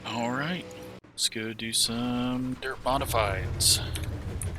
Alright, let's go do some dirt modifieds.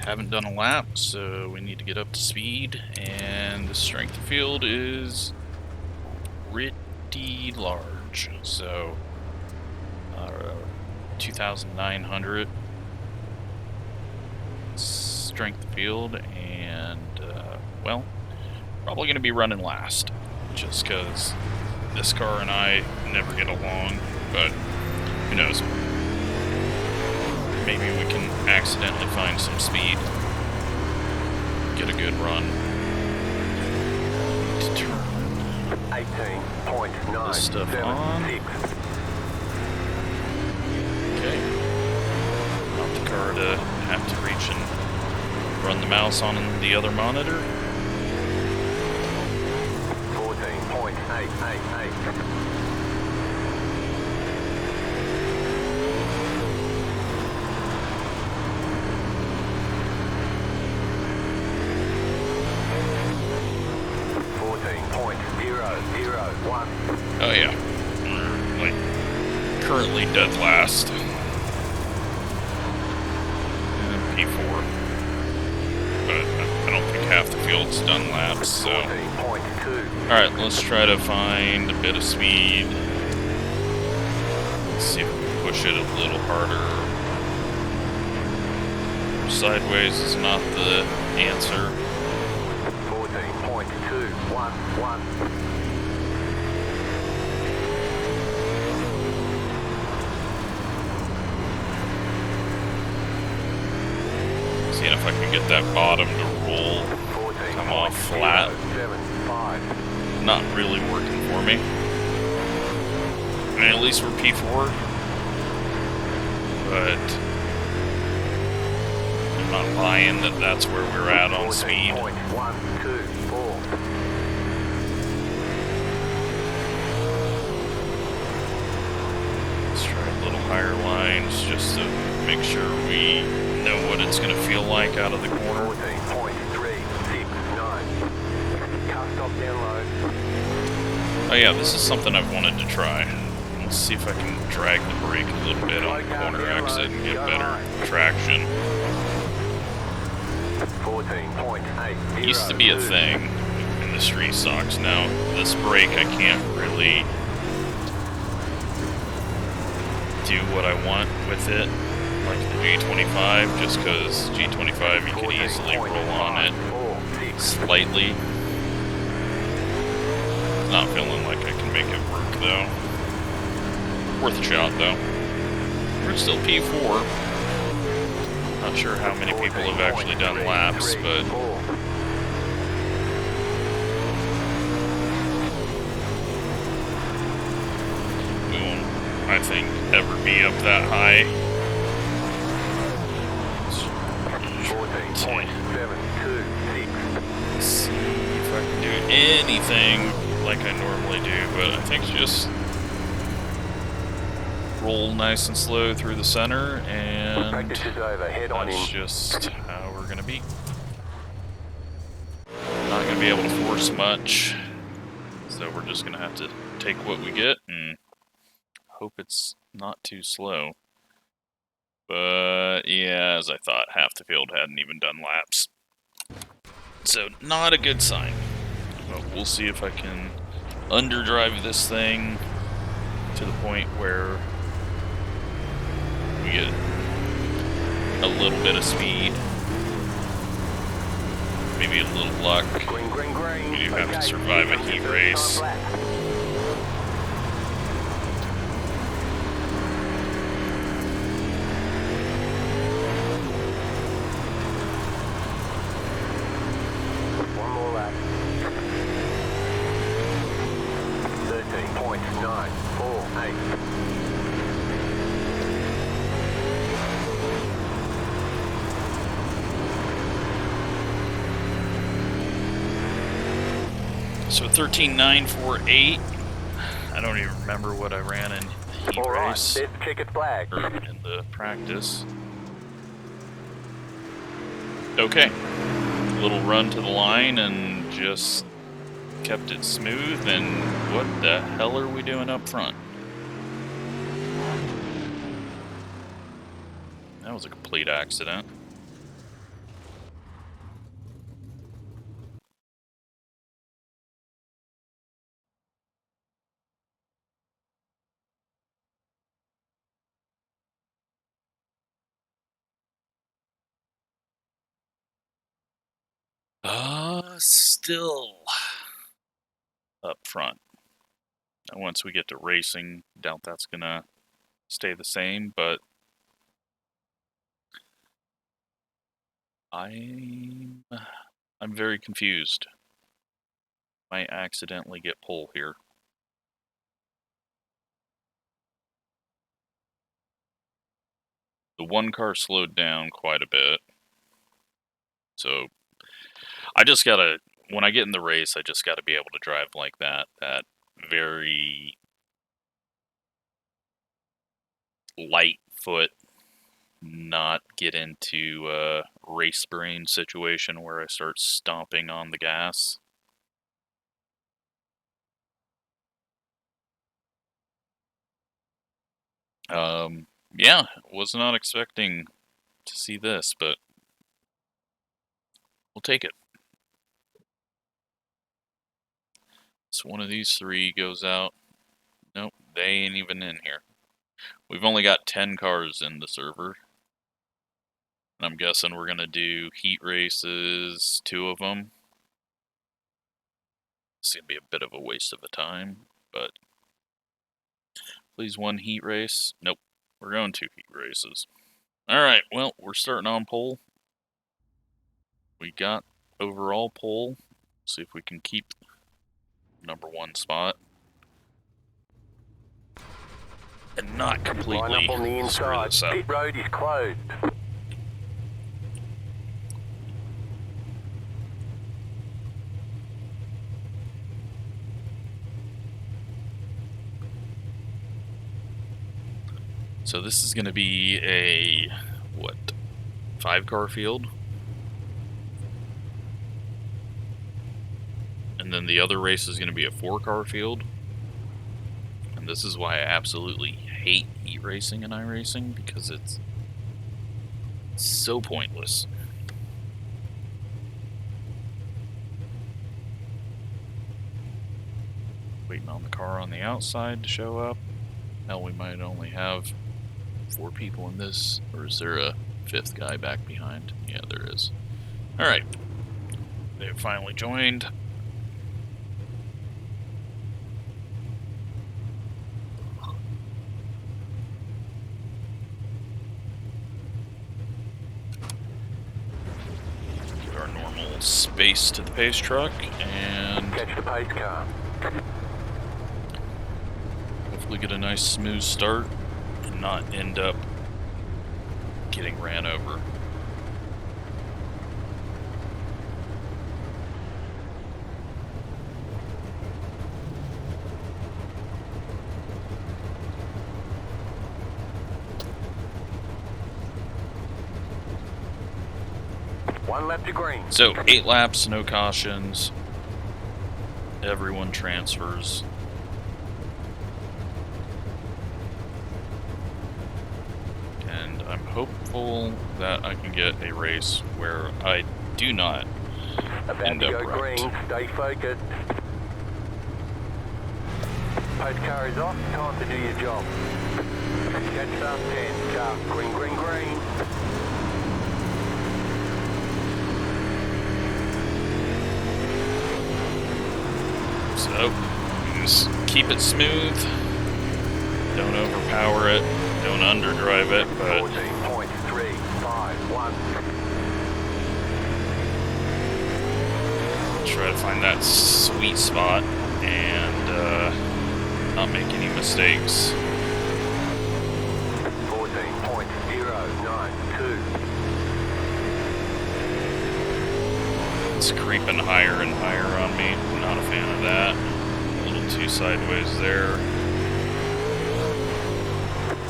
Haven't done a lap, so we need to get up to speed, and the strength of field is pretty large, so 2,900 strength of field, and well, probably going to be running last, just because this car and I never get along, but who knows? Maybe we can accidentally find some speed. Get a good run. To turn this stuff on. Okay. Want the car to have to reach and run the mouse on the other monitor. 14.888. Oh yeah, like currently dead last. And P4, but I don't think half the field's done laps. So, all right, let's try to find a bit of speed. Let's see if we can push it a little harder. Sideways is not the answer. 14.211. Seeing if I can get that bottom to roll, come off flat. Not really working for me. I mean, at least we're P4, but I'm not buying that that's where we're at on speed. Let's try a little higher lines just to make sure we know what it's going to feel like out of the corner. 14.369. Car stop down low. Oh yeah, this is something I've wanted to try. Let's see if I can drag the brake a little bit on the corner exit and get better traction. 14.8. It used to be a thing in the street stocks. Now, this brake I can't really do what I want with it, like the G25, just because G25 you can easily roll on it slightly. Not feeling like I can make it work though. Worth a shot though. We're still P4. Not sure how many people have actually done laps, but we won't, I think, ever be up that high. 14.726. See if I can do anything like I normally do, but I think just roll nice and slow through the center, and that's just how we're going to be. Not going to be able to force much, so we're just going to have to take what we get and hope it's not too slow. But yeah, as I thought, half the field hadn't even done laps. So not a good sign. But we'll see if I can underdrive this thing to the point where we get a little bit of speed, maybe a little luck. We do have to survive a heat race. One more lap. 13.948. So 13.948. I don't even remember what I ran in the heat race, Let's kick it flag. or in the practice. Okay, little run to the line and just kept it smooth. And what the hell are we doing up front? was a complete accident. Still up front. And once we get to racing, doubt that's gonna stay the same, but I'm very confused. Might accidentally get pole here. The one car slowed down quite a bit. So I just gotta, when I get in the race, I just gotta be able to drive like that. That very light foot, not get into a race brain situation where I start stomping on the gas. Yeah, was not expecting to see this, but we'll take it. So one of these three goes out. Nope, they ain't even in here. We've only got 10 cars in the server. And I'm guessing we're going to do heat races, 2 of them. It's going to be a bit of a waste of a time, but please 1 heat race. Nope, we're going 2 heat races. Alright, well, we're starting on pole. We got overall pole. See if we can keep #1 spot. And not completely Line up on the screw inside. this up. Pit road is closed. So this is going to be a, what, 5-car field? And then the other race is going to be a 4-car field. And this is why I absolutely hate heat racing and iRacing, because it's so pointless. Waiting on the car on the outside to show up. Hell, we might only have 4 people in this, or is there a 5th guy back behind? Yeah, there is. Alright. They've finally joined. Give our normal space to the pace truck, and Catch the pace car. hopefully get a nice smooth start and not end up getting ran over. One lap to green. So 8 laps, no cautions. Everyone transfers. And I'm hopeful that I can get a race where I do not About end to up go wrecked. green. Stay focused. Pace car is off. Time to do your job. Catch up 10. Car. Green, green, green. So, just keep it smooth. Don't overpower it. Don't underdrive it, but 14.351. try to find that sweet spot and not make any mistakes. 14.092. It's creeping higher and higher on me. Not a fan of that. A little too sideways there.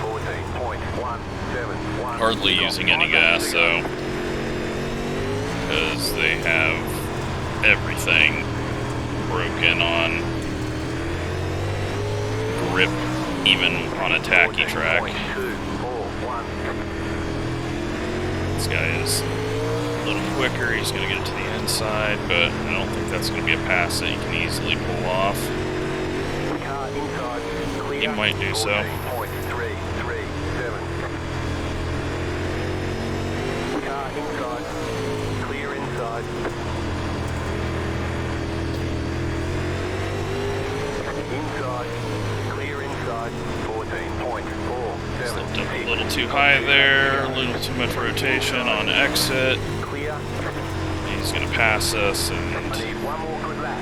14.171. Hardly using any gas though, because they have everything broken on grip, even on a tacky track. 14.241. This guy is a little quicker. He's going to get it to the inside, but I don't think that's going to be a pass that he can easily pull off. Car inside, clear. He might do so. 14.337. Car inside, clear inside. Inside, clear inside, 14.4. Slipped up a little too high there, a little too much rotation on exit. Clear. He's going to pass us, and, Need one more good lap.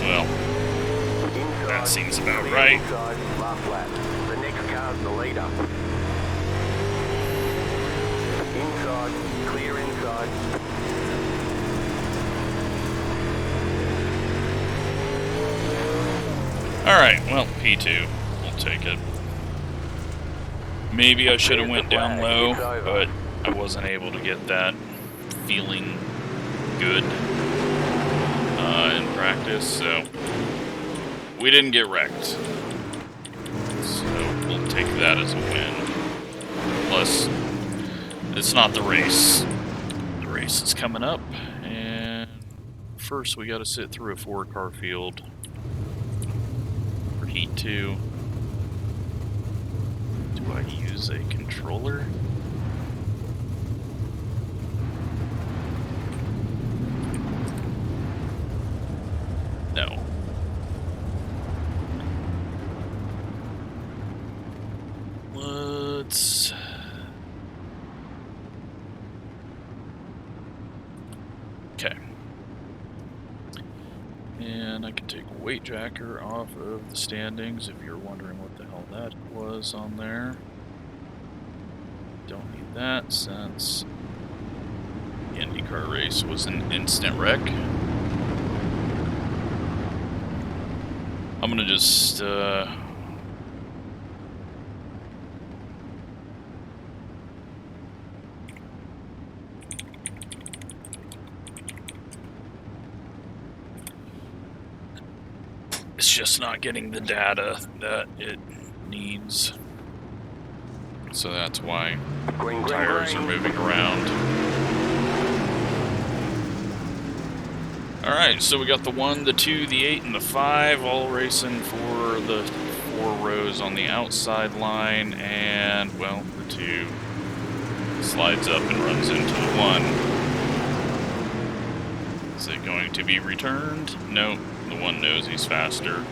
well, Inside, that seems about clear right. Inside, last lap. The next car's the leader. Inside, clear inside. Alright, well, P2. We'll take it. Maybe I should have went down low, but I wasn't able to get that feeling good in practice, so we didn't get wrecked. So we'll take that as a win. Plus, it's not the race. The race is coming up, and first we gotta sit through a 4-car field for Heat 2. Do I use a controller? No. Let's... Okay. And I can take a weight jacker off of the standings if you're wondering what the hell that was on there. Don't need that since the IndyCar race was an instant wreck. I'm gonna just it's just not getting the data that it needs. So that's why Green, tires are moving around. Alright, so we got the 1, the 2, the 8, and the 5 all racing for the 4 rows on the outside line, and, well, the 2 slides up and runs into the 1. Is it going to be returned? No, the 1 knows he's faster.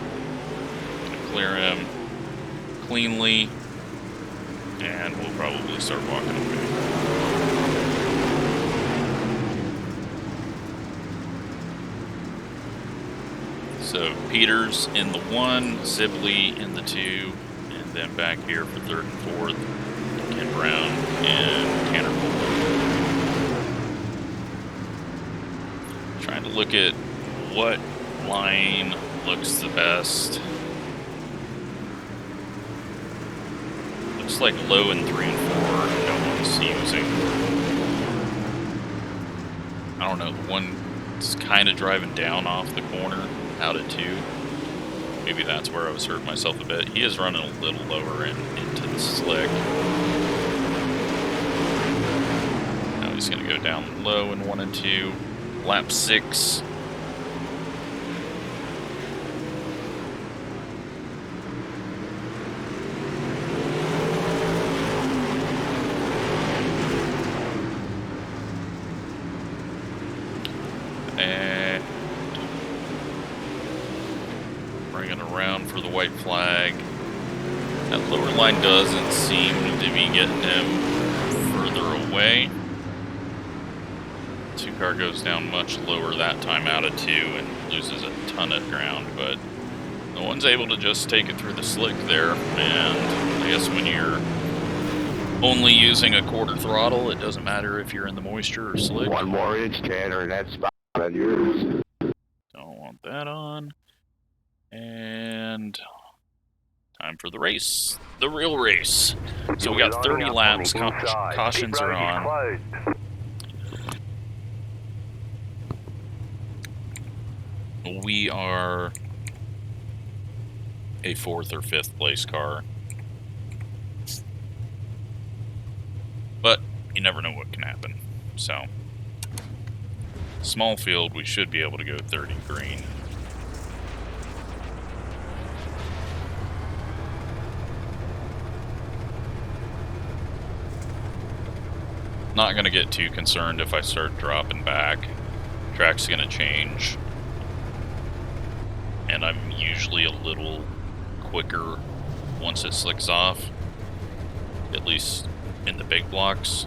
Clear him cleanly, and we'll probably start walking away. So Peters in the 1, Sibley in the 2, and then back here for 3rd and 4th, Ken Brown and Tanner Fuller. Trying to look at what line looks the best. Looks like low in 3 and 4, no one's using. I don't know, the one is kind of driving down off the corner. Out at 2. Maybe that's where I was hurting myself a bit. He is running a little lower into the slick. Now he's going to go down low in 1 and 2. Lap 6. And bringing around for the white flag. That lower line doesn't seem to be getting him further away. 2-car goes down much lower that time out of 2 and loses a ton of ground, but the one's able to just take it through the slick there, and I guess when you're only using a quarter throttle, it doesn't matter if you're in the moisture or slick. 1 more inch, Tanner, and that's spot on yours. Don't want that on. And time for the race. The real race. So we got 30 laps. Cautions are on. We are a 4th or 5th place car. But you never know what can happen. So, small field, we should be able to go 30 green. Not going to get too concerned if I start dropping back. Track's going to change. And I'm usually a little quicker once it slicks off. At least in the big blocks.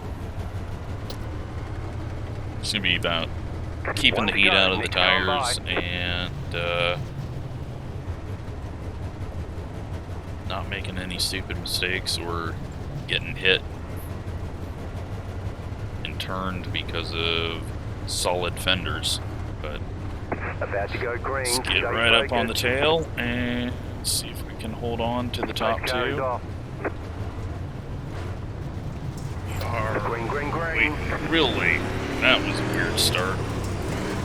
It's going to be about keeping the heat out of the tires and not making any stupid mistakes or getting hit and turned because of solid fenders. But About to go green. let's get right up on the tail and see if we can hold on to the top two. Green, green, green. Wait, real late. That was a weird start.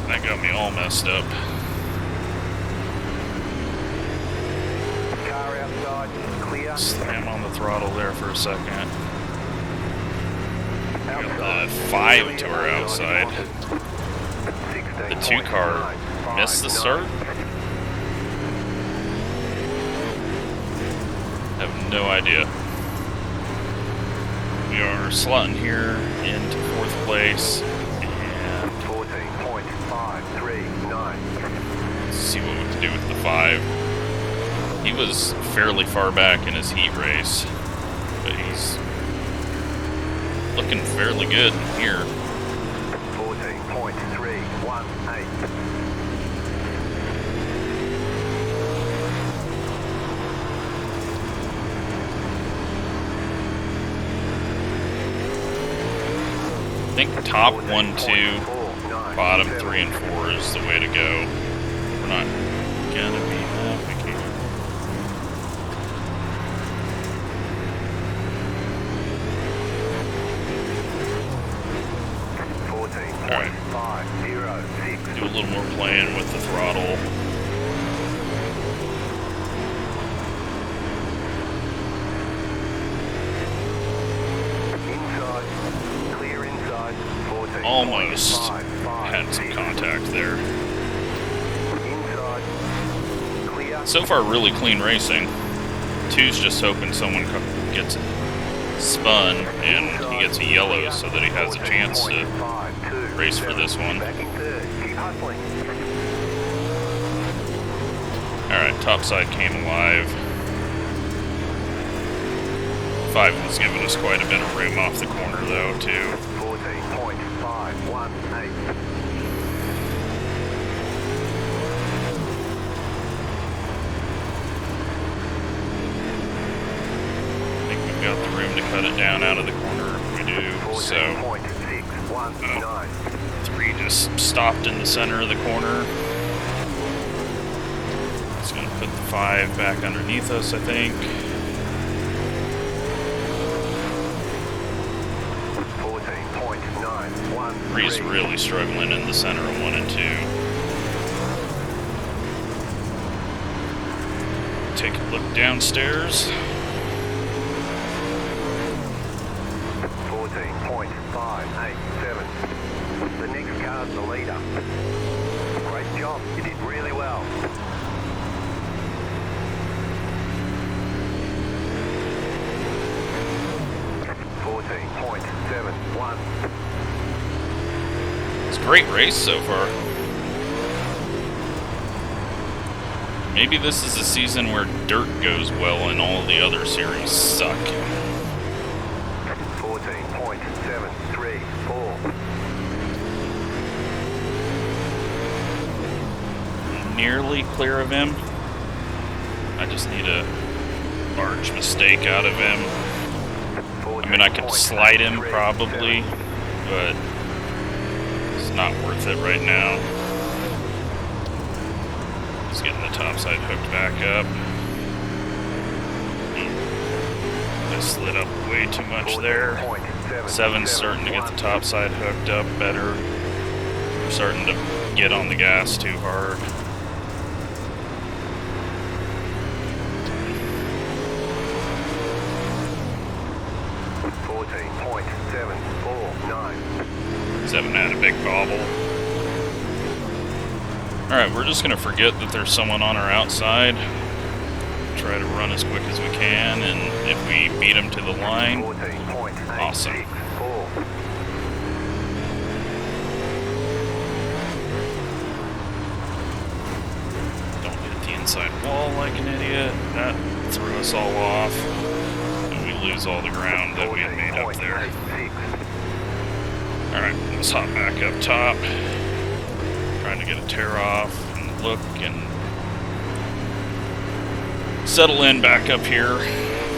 That got me all messed up. Car outside, clear. Slam on the throttle there for a second. Got the 5 to our outside. The 2 car missed the start. Have no idea. We are slotting here into 4th place. And 14.539. let's see what we can do with the 5. He was fairly far back in his heat race, but he's looking fairly good here. 14.318. I think top 1, 2, bottom 3 and 4 is the way to go. We're not gonna be navigating. Alright. Do a little more playing with the throttle. Almost had some contact there. So far, really clean racing. 2's just hoping someone gets spun and he gets a yellow so that he has a chance to race for this one. Alright, top side came alive. 5 was giving us quite a bit of room off the corner though, too. 14.518. I think we've got the room to cut it down out of the corner if we do, so 3 just stopped in the center of the corner. It's going to put the 5 back underneath us, I think. 3's really struggling in the center of 1 and 2. Take a look downstairs. 14.587. The next car's the leader. Great job, you did really well. 14.71. It's a great race so far. Maybe this is a season where dirt goes well and all the other series suck. 14.734. Nearly clear of him. I just need a large mistake out of him. I mean, I could slide him probably, but it's not worth it right now. Just getting the topside hooked back up. I slid up way too much there. 7's starting to get the topside hooked up better. We're starting to get on the gas too hard. 14.749. 7 had a big bobble. Alright, we're just gonna forget that there's someone on our outside. Try to run as quick as we can, and if we beat him to the line, awesome. Don't hit the inside wall like an idiot. That threw us all off. And we lose all the ground that we had made up there. Alright, let's hop back up top. Trying to get a tear off and look and settle in back up here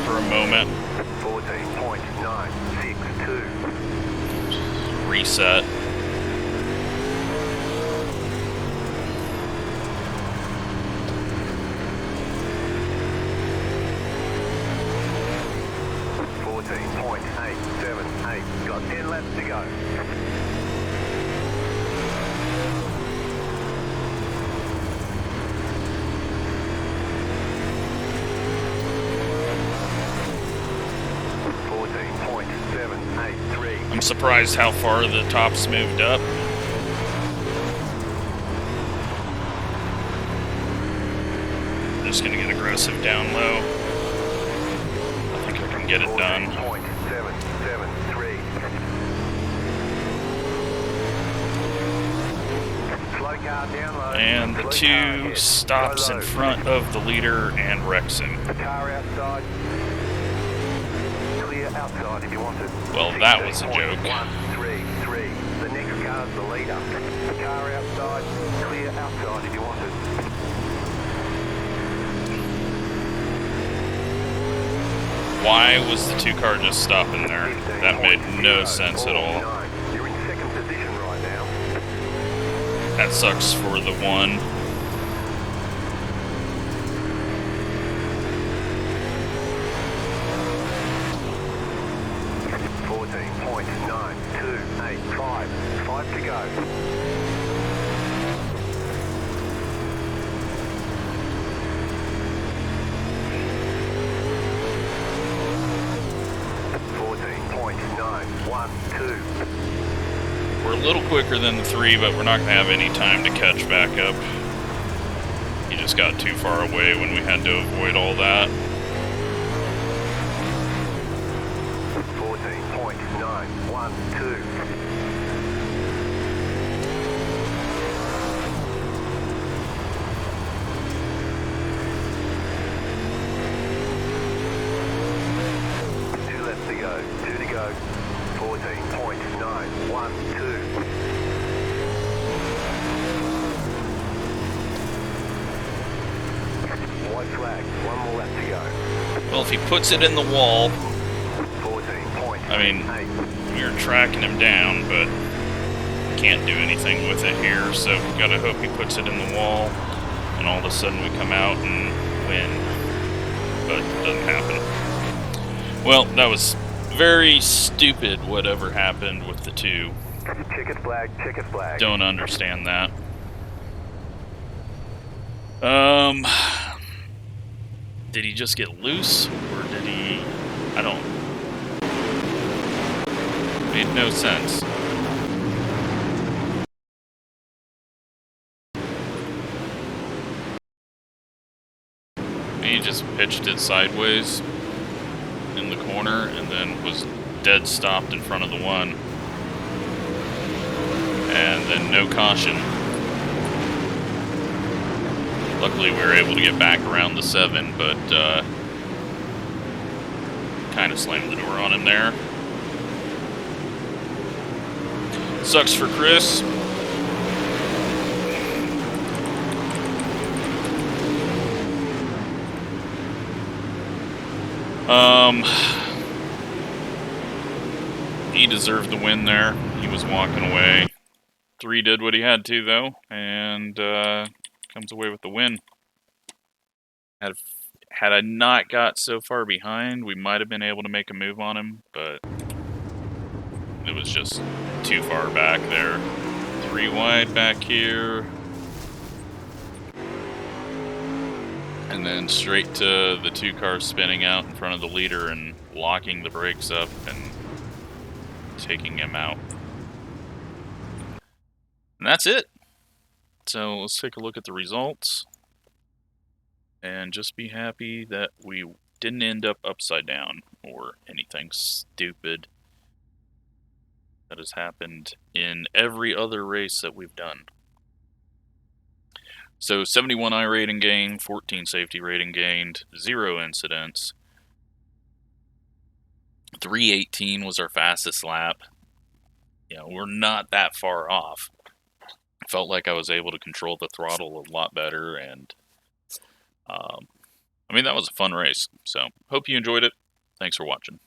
for a moment. 14.962. Reset. Got 10 laps to go. I'm surprised how far the top's moved up. Just gonna get aggressive down low. I think I can get it done. 14.773. Slow car down low. And the two stops in front of the leader and wrecks him. The car outside. Clear outside if you want it. Well, that was a joke. 133. The next car's the leader. The car outside. Clear outside if you want it. Why was the two car just stopping there? That made no sense at all. You're in second position right now. That sucks for the one. Five to go. We're a little quicker than the 3, but we're not going to have any time to catch back up. He just got too far away when we had to avoid all that. 14.912. Two to go. 14.912. White flag. One more lap to go. Well, if he puts it in the wall, 14.8. I mean, we're tracking him down, but can't do anything with it here, so we gotta hope he puts it in the wall, and all of a sudden we come out and win. But it doesn't happen. Well, that was very stupid, whatever happened with the 2. Ticket flag, ticket flag. Don't understand that. Did he just get loose, or did he... I don't... Made no sense. He just pitched it sideways in the corner and then was dead stopped in front of the 1. And then no caution. Luckily we were able to get back around the 7, but kind of slammed the door on him there. Sucks for Chris. He deserved the win there. He was walking away. 3 did what he had to, though, and comes away with the win. Had I not got so far behind, we might have been able to make a move on him, but it was just too far back there. 3 wide back here. And then straight to the 2 cars spinning out in front of the leader and locking the brakes up, and taking him out. And that's it. So let's take a look at the results. And just be happy that we didn't end up upside down or anything stupid that has happened in every other race that we've done. So 71 I rating gained, 14 safety rating gained, 0 incidents. 318 was our fastest lap. You know, we're not that far off. Felt like I was able to control the throttle a lot better, and I mean, that was a fun race. So hope you enjoyed it. Thanks for watching.